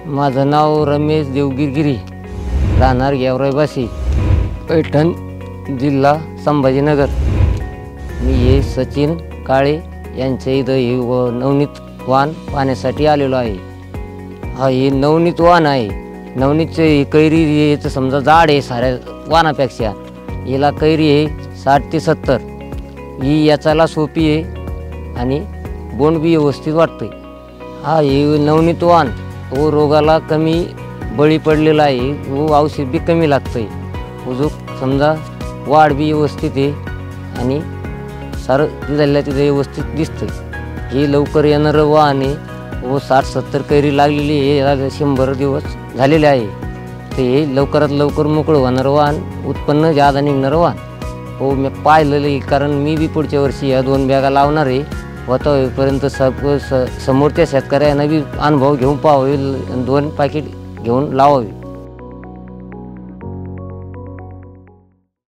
माझं नाव रमेश देवगिरगिरी, राहणार गेवराईबासी, पैठण, जिल्हा संभाजीनगर। मी हे सचिन काळे यांच्या इथं हे नवनीत वाहन पाहण्यासाठी आलेलो आहे। हा हे नवनीत वाहन आहे। नवनीतचे ही कैरी याचं समजा जाड आहे साऱ्या वाहनापेक्षा, याला कैरी आहे 60 ते 70। ही याचाला सोपी आहे आणि बोंड बी व्यवस्थित वाटते। हा हे नवनीत वाहन व रोगाला कमी बळी पडलेला आहे व औषध बी कमी लागतंय। उजूक समजा वाढ बी व्यवस्थित आहे आणि सारं तिथल्या तिथं व्यवस्थित दिसतंय। हे लवकर येणारं वाहन आहे व 60-70 कैरी लागलेली आहे, याला 100 दिवस झालेले आहे। ते हे लवकरात लवकर मोकळं होणारं वाहन, उत्पन्न जादा निघणारं वाहन हो मी पाहिलेलं आहे। कारण मी बी पुढच्या वर्षी या 2 बॅगा लावणार आहे। होता होईपर्यंत समोरच्या शेतकऱ्यांना बी अनुभव घेऊन पाहावे, 2 पॅकेट घेऊन लावावे।